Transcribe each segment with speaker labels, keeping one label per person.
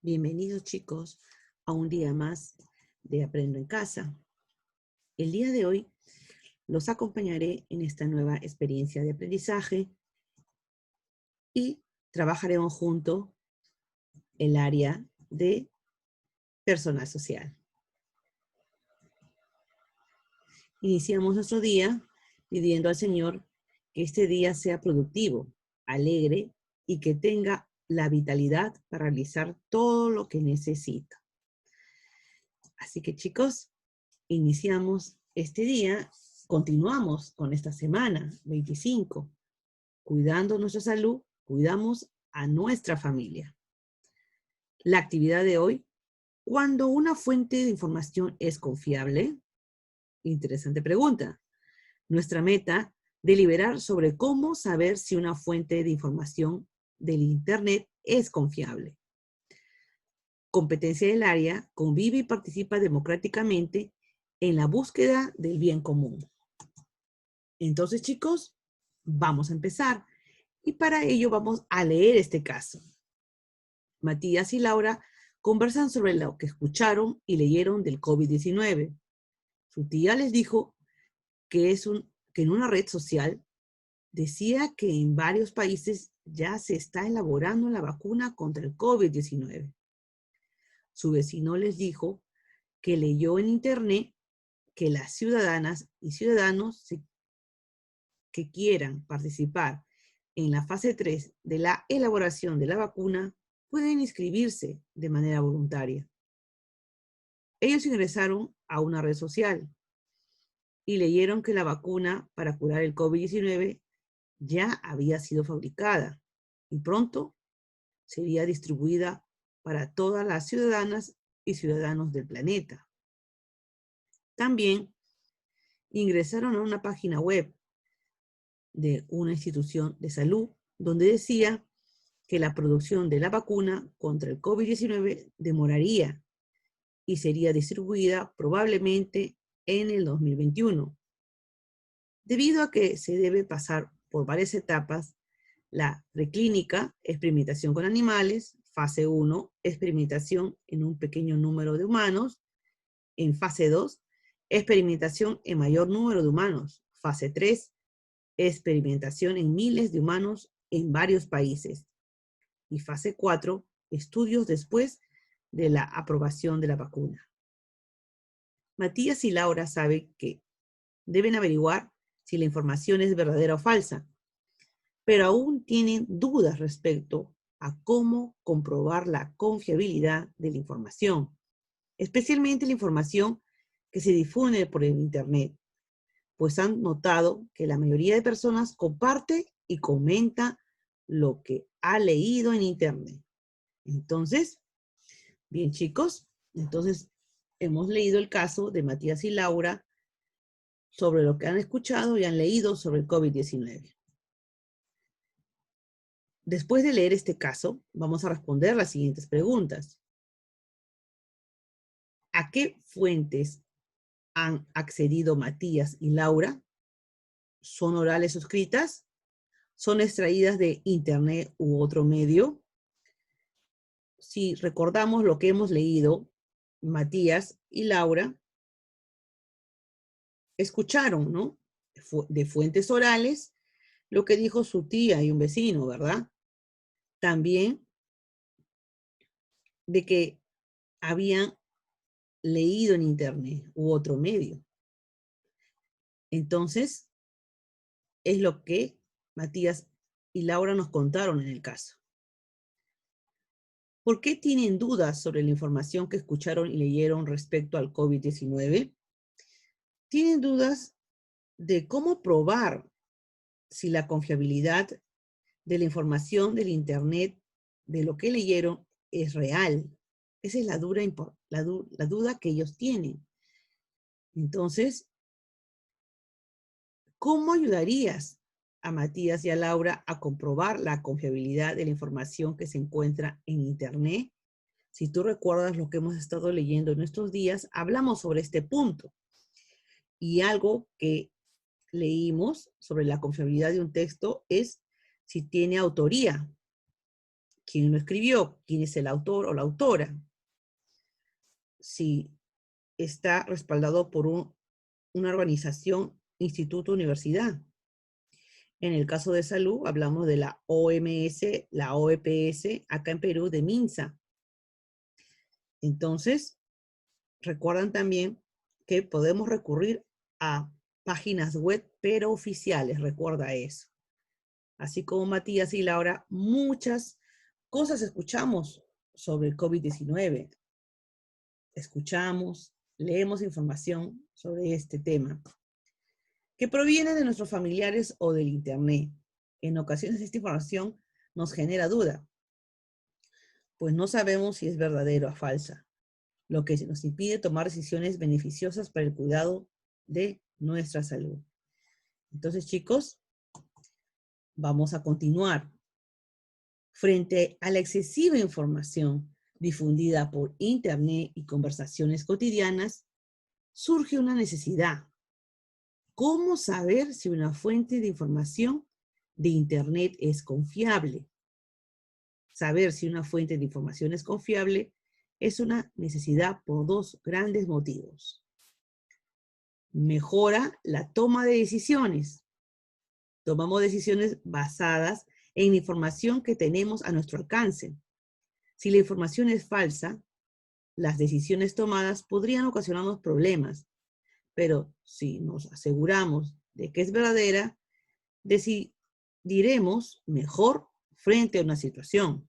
Speaker 1: Bienvenidos chicos a un día más de Aprendo en Casa. El día de hoy los acompañaré en esta nueva experiencia de aprendizaje y trabajaremos juntos el área de personal social. Iniciamos nuestro día pidiendo al Señor que este día sea productivo, alegre y que tenga la vitalidad para realizar todo lo que necesita. Así que chicos, iniciamos este día, continuamos con esta semana 25, cuidando nuestra salud, cuidamos a nuestra familia. La actividad de hoy, cuando una fuente de información es confiable, interesante pregunta. Nuestra meta, deliberar sobre cómo saber si una fuente de información del Internet es confiable. Competencia del área, convive y participa democráticamente en la búsqueda del bien común. Entonces, chicos, vamos a empezar. Y para ello vamos a leer este caso. Matías y Laura conversan sobre lo que escucharon y leyeron del COVID-19. Su tía les dijo que en una red social decía que en varios países ya se está elaborando la vacuna contra el COVID-19. Su vecino les dijo que leyó en internet que las ciudadanas y ciudadanos que quieran participar en la fase 3 de la elaboración de la vacuna pueden inscribirse de manera voluntaria. Ellos ingresaron a una red social y leyeron que la vacuna para curar el COVID-19 ya había sido fabricada y pronto sería distribuida para todas las ciudadanas y ciudadanos del planeta. También ingresaron a una página web de una institución de salud donde decía que la producción de la vacuna contra el COVID-19 demoraría y sería distribuida probablemente en el 2021. Debido a que se debe pasar por varias etapas, la preclínica, experimentación con animales, fase 1, experimentación en un pequeño número de humanos, en fase 2, experimentación en mayor número de humanos, fase 3, experimentación en miles de humanos en varios países, y fase 4, estudios después de la aprobación de la vacuna. Matías y Laura saben que deben averiguar si la información es verdadera o falsa, pero aún tienen dudas respecto a cómo comprobar la confiabilidad de la información, especialmente la información que se difunde por el Internet, pues han notado que la mayoría de personas comparte y comenta lo que ha leído en Internet. Entonces, bien chicos, entonces hemos leído el caso de Matías y Laura sobre lo que han escuchado y han leído sobre el COVID-19. Después de leer este caso, vamos a responder las siguientes preguntas. ¿A qué fuentes han accedido Matías y Laura? ¿Son orales o escritas? ¿Son extraídas de Internet u otro medio? Si recordamos lo que hemos leído, Matías y Laura escucharon, ¿no? De fuentes orales, lo que dijo su tía y un vecino, ¿verdad? También de que habían leído en Internet u otro medio. Entonces, es lo que Matías y Laura nos contaron en el caso. ¿Por qué tienen dudas sobre la información que escucharon y leyeron respecto al COVID-19? Tienen dudas de cómo probar si la confiabilidad de la información del Internet, de lo que leyeron, es real. Esa es la duda que ellos tienen. Entonces, ¿cómo ayudarías a Matías y a Laura a comprobar la confiabilidad de la información que se encuentra en Internet? Si tú recuerdas lo que hemos estado leyendo en estos días, hablamos sobre este punto. Y algo que leímos sobre la confiabilidad de un texto es si tiene autoría. quién lo escribió, quién es el autor o la autora, si está respaldado por una organización, instituto, universidad. En el caso de salud, hablamos de la OMS, la OEPS, acá en Perú, de MINSA. Entonces, recuerdan también que podemos recurrir a páginas web, pero oficiales, recuerda eso. Así como Matías y Laura, muchas cosas escuchamos sobre el COVID-19. Escuchamos, leemos información sobre este tema, que proviene de nuestros familiares o del Internet. En ocasiones esta información nos genera duda, pues no sabemos si es verdadera o falsa, lo que nos impide tomar decisiones beneficiosas para el cuidado de nuestra salud. Entonces, chicos, vamos a continuar. Frente a la excesiva información difundida por Internet y conversaciones cotidianas, surge una necesidad. ¿Cómo saber si una fuente de información de Internet es confiable? Saber si una fuente de información es confiable es una necesidad por dos grandes motivos. Mejora la toma de decisiones. Tomamos decisiones basadas en información que tenemos a nuestro alcance. Si la información es falsa, las decisiones tomadas podrían ocasionarnos problemas, pero si nos aseguramos de que es verdadera, decidiremos mejor frente a una situación.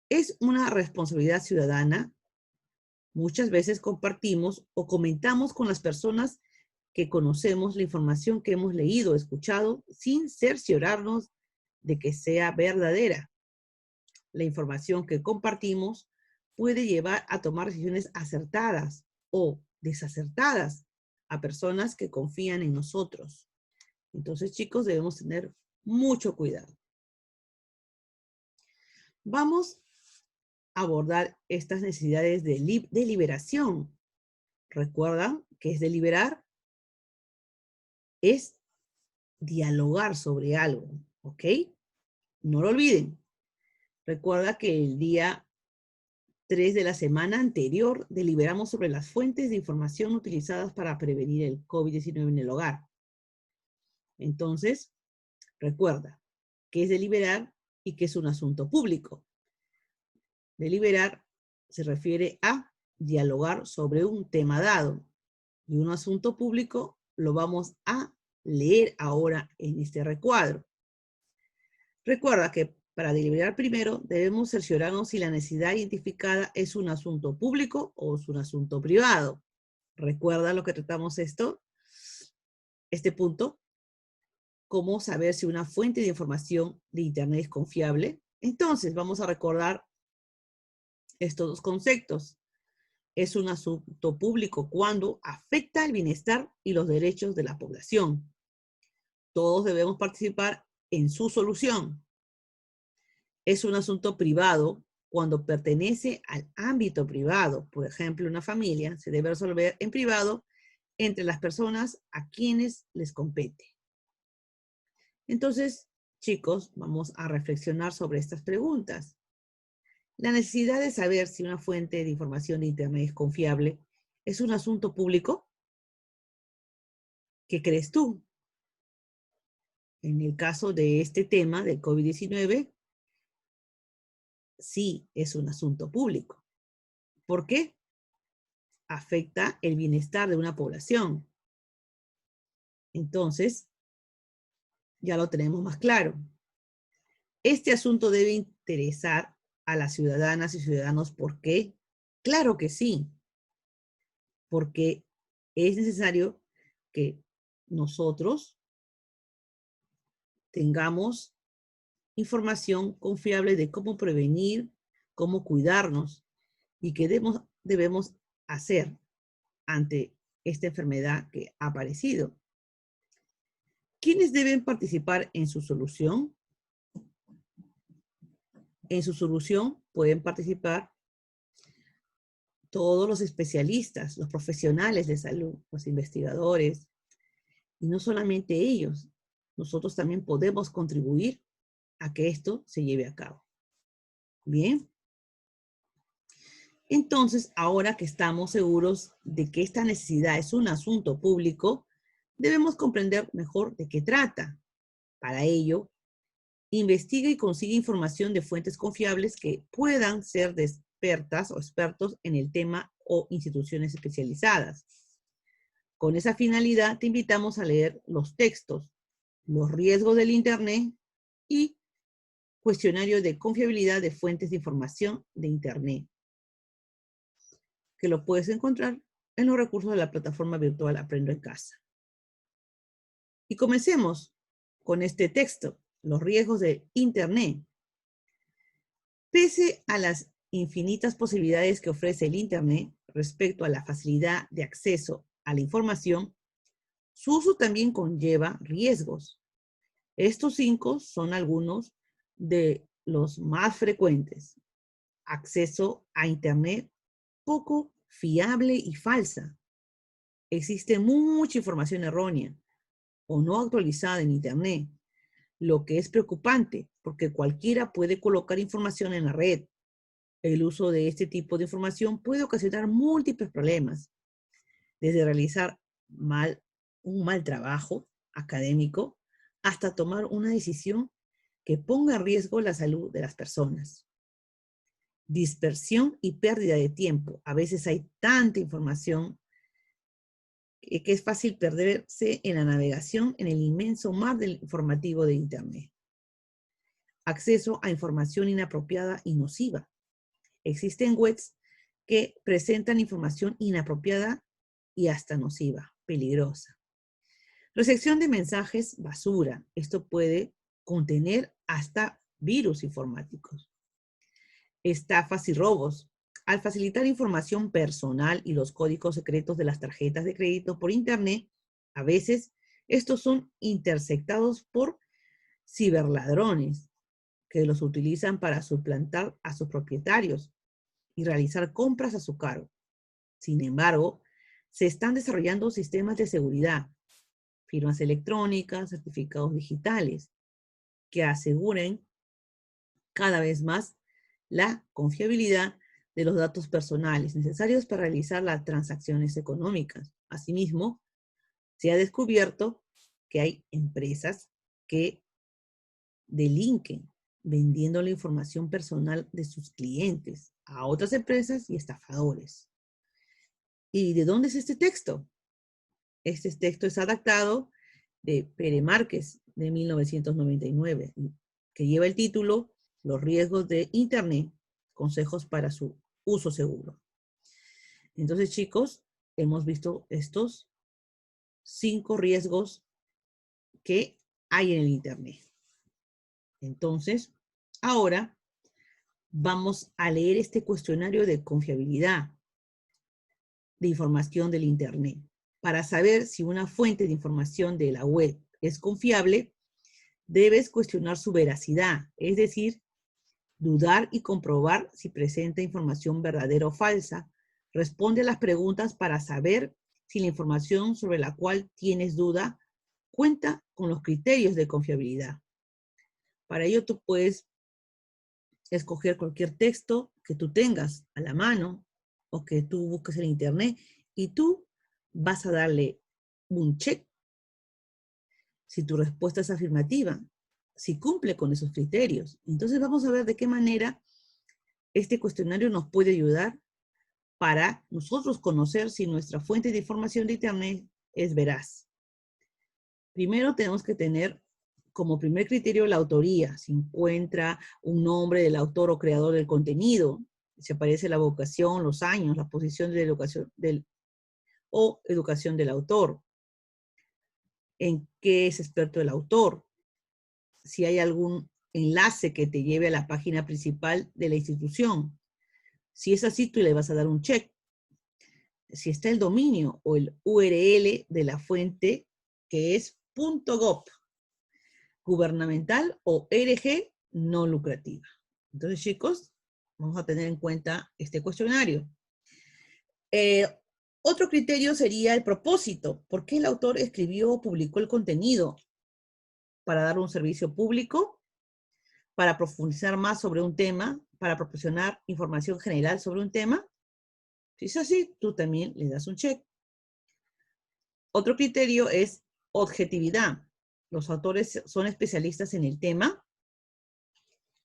Speaker 1: Es una responsabilidad ciudadana. Muchas veces compartimos o comentamos con las personas que conocemos la información que hemos leído o escuchado sin cerciorarnos de que sea verdadera. La información que compartimos puede llevar a tomar decisiones acertadas o desacertadas a personas que confían en nosotros. Entonces, chicos, debemos tener mucho cuidado. Vamos a abordar estas necesidades de deliberación. ¿Recuerdan qué es deliberar? Es dialogar sobre algo, ¿ok? No lo olviden. Recuerda que el día 3 de la semana anterior deliberamos sobre las fuentes de información utilizadas para prevenir el COVID-19 en el hogar. Entonces, recuerda qué es deliberar y qué es un asunto público. Deliberar se refiere a dialogar sobre un tema dado y un asunto público lo vamos a leer ahora en este recuadro. Recuerda que para deliberar primero debemos cerciorarnos si la necesidad identificada es un asunto público o es un asunto privado. ¿Recuerda lo que tratamos este punto? ¿Cómo saber si una fuente de información de Internet es confiable? Entonces, vamos a recordar estos dos conceptos. Es un asunto público cuando afecta el bienestar y los derechos de la población. Todos debemos participar en su solución. Es un asunto privado cuando pertenece al ámbito privado. Por ejemplo, una familia se debe resolver en privado entre las personas a quienes les compete. Entonces, chicos, vamos a reflexionar sobre estas preguntas. La necesidad de saber si una fuente de información de Internet es confiable es un asunto público. ¿Qué crees tú? En el caso de este tema del COVID-19, sí es un asunto público. ¿Por qué? Afecta el bienestar de una población. Entonces, ya lo tenemos más claro. Este asunto debe interesar a las ciudadanas y ciudadanos. ¿Por qué? Claro que sí. Porque es necesario que nosotros tengamos información confiable de cómo prevenir, cómo cuidarnos y qué debemos hacer ante esta enfermedad que ha aparecido. ¿Quiénes deben participar en su solución? En su solución pueden participar todos los especialistas, los profesionales de salud, los investigadores, y no solamente ellos. Nosotros también podemos contribuir a que esto se lleve a cabo. Bien. Entonces, ahora que estamos seguros de que esta necesidad es un asunto público, debemos comprender mejor de qué trata. Para ello, investiga y consigue información de fuentes confiables que puedan ser de expertas o expertos en el tema o instituciones especializadas. Con esa finalidad, te invitamos a leer los textos, los riesgos del Internet y cuestionario de confiabilidad de fuentes de información de Internet, que lo puedes encontrar en los recursos de la plataforma virtual Aprendo en Casa. Y comencemos con este texto, los riesgos de Internet. Pese a las infinitas posibilidades que ofrece el Internet respecto a la facilidad de acceso a la información, su uso también conlleva riesgos. Estos 5 son algunos de los más frecuentes. Acceso a Internet poco fiable y falsa. Existe mucha información errónea o no actualizada en Internet, lo que es preocupante porque cualquiera puede colocar información en la red. El uso de este tipo de información puede ocasionar múltiples problemas, desde realizar un mal trabajo académico hasta tomar una decisión que ponga en riesgo la salud de las personas. Dispersión y pérdida de tiempo. A veces hay tanta información que es fácil perderse en la navegación en el inmenso mar del informativo de Internet. Acceso a información inapropiada y nociva. Existen webs que presentan información inapropiada y hasta nociva, peligrosa. Recepción de mensajes basura. Esto puede contener hasta virus informáticos. Estafas y robos. Al facilitar información personal y los códigos secretos de las tarjetas de crédito por Internet, a veces estos son interceptados por ciberladrones que los utilizan para suplantar a sus propietarios y realizar compras a su cargo. Sin embargo, se están desarrollando sistemas de seguridad, firmas electrónicas, certificados digitales, que aseguren cada vez más la confiabilidad de los datos personales necesarios para realizar las transacciones económicas. Asimismo, se ha descubierto que hay empresas que delinquen vendiendo la información personal de sus clientes a otras empresas y estafadores. ¿Y de dónde es este texto? Este texto es adaptado de Pere Márquez de 1999, que lleva el título Los riesgos de Internet, consejos para su uso seguro. Entonces, chicos, hemos visto estos 5 riesgos que hay en el Internet. Entonces, ahora vamos a leer este cuestionario de confiabilidad de información del Internet. Para saber si una fuente de información de la web es confiable, debes cuestionar su veracidad, es decir, dudar y comprobar si presenta información verdadera o falsa. Responde a las preguntas para saber si la información sobre la cual tienes duda cuenta con los criterios de confiabilidad. Para ello tú puedes escoger cualquier texto que tú tengas a la mano o que tú busques en Internet y tú vas a darle un check si tu respuesta es afirmativa, si cumple con esos criterios. Entonces vamos a ver de qué manera este cuestionario nos puede ayudar para nosotros conocer si nuestra fuente de información de Internet es veraz. Primero tenemos que tener como primer criterio la autoría. Si encuentra un nombre del autor o creador del contenido, si aparece la vocación, los años, la posición de educación educación del autor, en qué es experto el autor, si hay algún enlace que te lleve a la página principal de la institución. Si es así, tú le vas a dar un check. Si está el dominio o el URL de la fuente, que es .gov, gubernamental o ONG no lucrativa. Entonces, chicos, vamos a tener en cuenta este cuestionario. Otro criterio sería el propósito. ¿Por qué el autor escribió o publicó el contenido? ¿Para dar un servicio público? ¿Para profundizar más sobre un tema? para proporcionar información general sobre un tema? Si es así, tú también le das un check. Otro criterio es objetividad. Los autores son especialistas en el tema.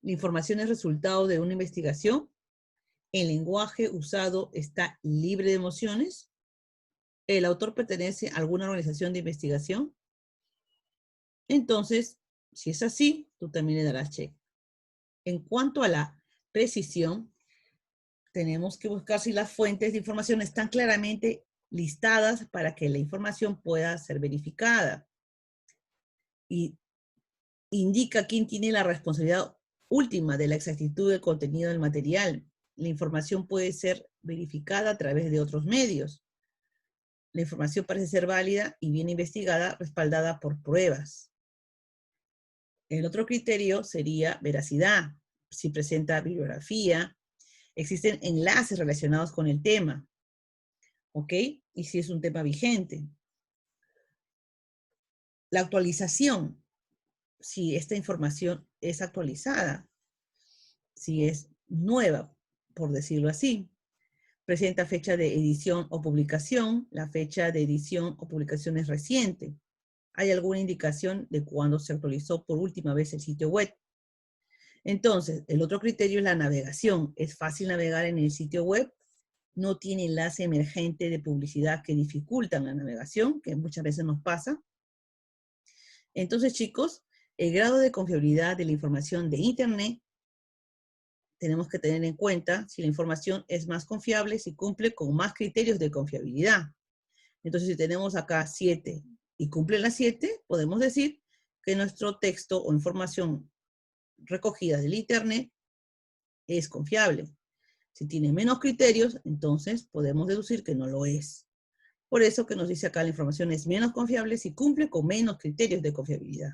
Speaker 1: La información es resultado de una investigación. El lenguaje usado está libre de emociones. El autor pertenece a alguna organización de investigación. Entonces, si es así, tú también le darás check. En cuanto a la precisión, tenemos que buscar si las fuentes de información están claramente listadas para que la información pueda ser verificada. Y indica quién tiene la responsabilidad última de la exactitud del contenido del material. La información puede ser verificada a través de otros medios. La información parece ser válida y bien investigada, respaldada por pruebas. El otro criterio sería veracidad. Si presenta bibliografía, existen enlaces relacionados con el tema, ¿ok? Y si es un tema vigente. La actualización, si esta información es actualizada, si es nueva, por decirlo así. Presenta fecha de edición o publicación. La fecha de edición o publicación es reciente. ¿Hay alguna indicación de cuándo se actualizó por última vez el sitio web? Entonces, el otro criterio es la navegación. Es fácil navegar en el sitio web. No tiene enlace emergente de publicidad que dificultan la navegación, que muchas veces nos pasa. Entonces, chicos, el grado de confiabilidad de la información de Internet tenemos que tener en cuenta si la información es más confiable, si cumple con más criterios de confiabilidad. Entonces, si tenemos acá 7 y cumple las 7, podemos decir que nuestro texto o información recogida del Internet es confiable. Si tiene menos criterios, entonces podemos deducir que no lo es. Por eso que nos dice acá la información es menos confiable si cumple con menos criterios de confiabilidad.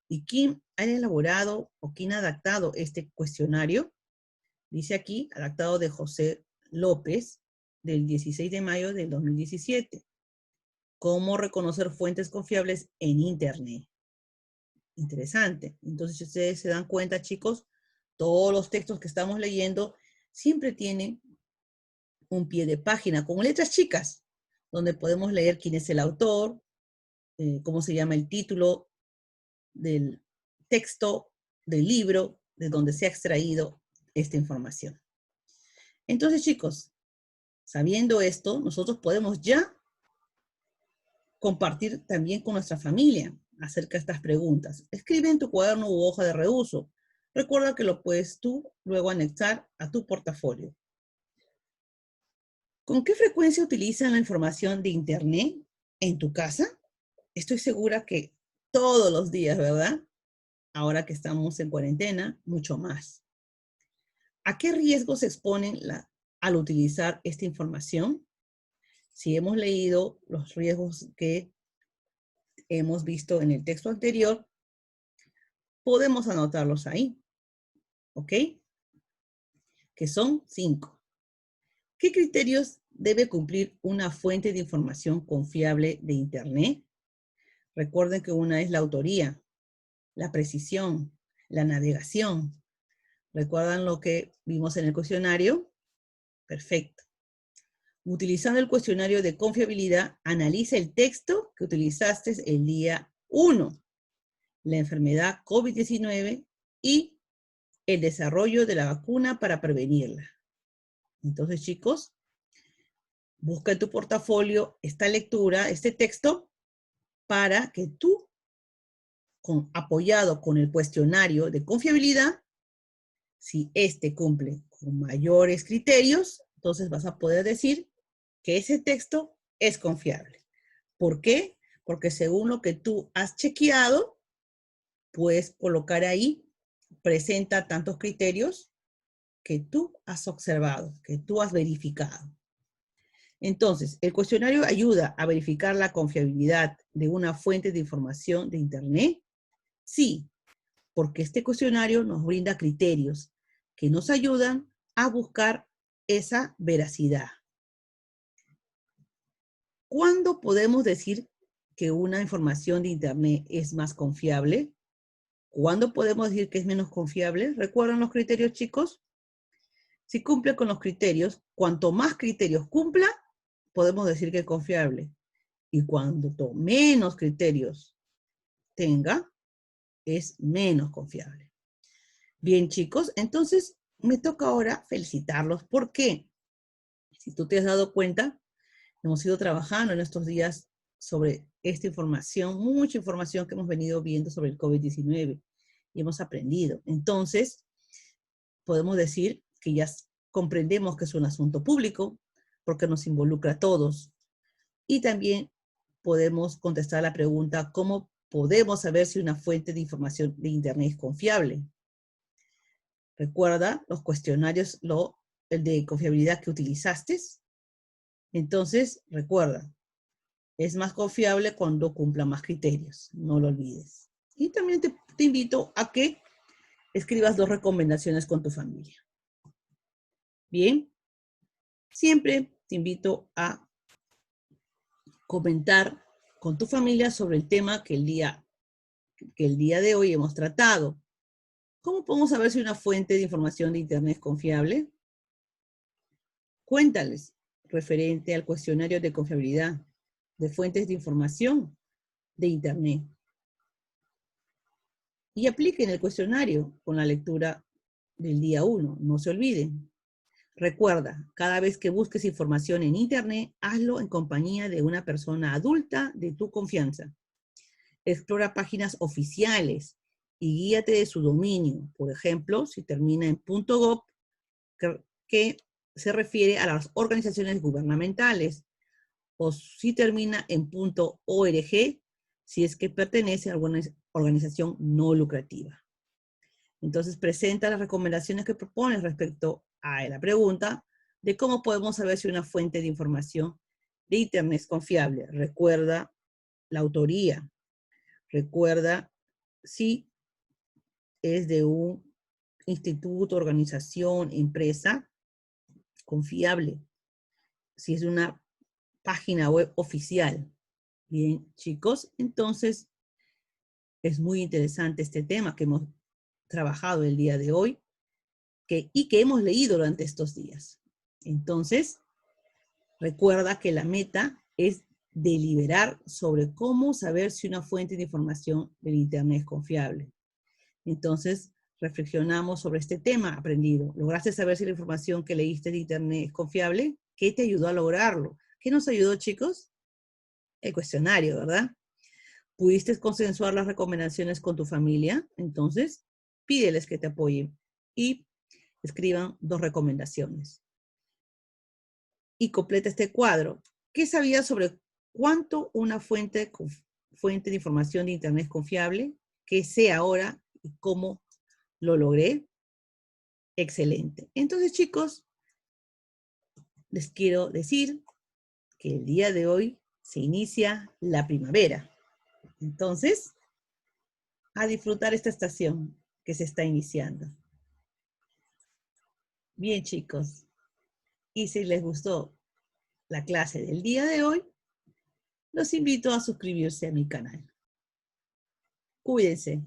Speaker 1: ¿Y quién ha elaborado o quién ha adaptado este cuestionario? Dice aquí, adaptado de José López, del 16 de mayo del 2017. ¿Cómo reconocer fuentes confiables en Internet? Interesante. Entonces, si ustedes se dan cuenta, chicos, todos los textos que estamos leyendo siempre tienen un pie de página con letras chicas, donde podemos leer quién es el autor, cómo se llama el título del texto, del libro, de donde se ha extraído esta información. Entonces, chicos, sabiendo esto, nosotros podemos ya compartir también con nuestra familia acerca de estas preguntas. Escribe en tu cuaderno u hoja de reuso. Recuerda que lo puedes tú luego anexar a tu portafolio. ¿Con qué frecuencia utilizan la información de Internet en tu casa? Estoy segura que todos los días, ¿verdad? Ahora que estamos en cuarentena, mucho más. ¿A qué riesgos se exponen al utilizar esta información? Si hemos leído los riesgos que hemos visto en el texto anterior, podemos anotarlos ahí, ¿ok? Que son 5. ¿Qué criterios debe cumplir una fuente de información confiable de Internet? Recuerden que una es la autoría, la precisión, la navegación. ¿Recuerdan lo que vimos en el cuestionario? Perfecto. Utilizando el cuestionario de confiabilidad, analiza el texto que utilizaste el día 1, la enfermedad COVID-19 y el desarrollo de la vacuna para prevenirla. Entonces, chicos, busca en tu portafolio esta lectura, este texto, para que tú, apoyado con el cuestionario de confiabilidad, si este cumple con mayores criterios, entonces vas a poder decir que ese texto es confiable. ¿Por qué? Porque según lo que tú has chequeado, puedes colocar ahí, presenta tantos criterios que tú has observado, que tú has verificado. Entonces, el cuestionario ayuda a verificar la confiabilidad de una fuente de información de Internet. Sí, porque este cuestionario nos brinda criterios que nos ayudan a buscar esa veracidad. ¿Cuándo podemos decir que una información de Internet es más confiable? ¿Cuándo podemos decir que es menos confiable? ¿Recuerdan los criterios, chicos? Si cumple con los criterios, cuanto más criterios cumpla, podemos decir que es confiable. Y cuanto menos criterios tenga, es menos confiable. Bien, chicos, entonces me toca ahora felicitarlos. ¿Por qué? Si tú te has dado cuenta, hemos ido trabajando en estos días sobre esta información, mucha información que hemos venido viendo sobre el COVID-19 y hemos aprendido. Entonces, podemos decir que ya comprendemos que es un asunto público porque nos involucra a todos. Y también podemos contestar la pregunta, ¿cómo podemos saber si una fuente de información de Internet es confiable? Recuerda los cuestionarios, el de confiabilidad que utilizaste. Entonces, recuerda, es más confiable cuando cumpla más criterios, no lo olvides. Y también te invito a que escribas 2 recomendaciones con tu familia. Bien, siempre te invito a comentar con tu familia sobre el tema que el día de hoy hemos tratado. ¿Cómo podemos saber si una fuente de información de Internet es confiable? Cuéntales referente al cuestionario de confiabilidad de fuentes de información de Internet. Y apliquen el cuestionario con la lectura del día 1. No se olviden. Recuerda, cada vez que busques información en Internet, hazlo en compañía de una persona adulta de tu confianza. Explora páginas oficiales y guíate de su dominio. Por ejemplo, si termina en .gov, que se refiere a las organizaciones gubernamentales, o si termina en .org, si es que pertenece a alguna organización no lucrativa. Entonces, presenta las recomendaciones que propones respecto a la pregunta de cómo podemos saber si una fuente de información de Internet es confiable. Recuerda la autoría. Recuerda si es de un instituto, organización, empresa confiable. Si es de una página web oficial. Bien, chicos, entonces es muy interesante este tema que hemos trabajado el día de hoy y que hemos leído durante estos días. Entonces, recuerda que la meta es deliberar sobre cómo saber si una fuente de información del Internet es confiable. Entonces, reflexionamos sobre este tema aprendido. ¿Lograste saber si la información que leíste de Internet es confiable? ¿Qué te ayudó a lograrlo? ¿Qué nos ayudó, chicos? El cuestionario, ¿verdad? ¿Pudiste consensuar las recomendaciones con tu familia? Entonces, pídeles que te apoyen y escriban 2 recomendaciones. Y completa este cuadro. ¿Qué sabías sobre cuánto una fuente de información de Internet es confiable? ¿Qué sé ahora y cómo lo logré? Excelente. Entonces, chicos, les quiero decir que el día de hoy se inicia la primavera. Entonces, a disfrutar esta estación que se está iniciando. Bien, chicos. Y si les gustó la clase del día de hoy, los invito a suscribirse a mi canal. Cuídense.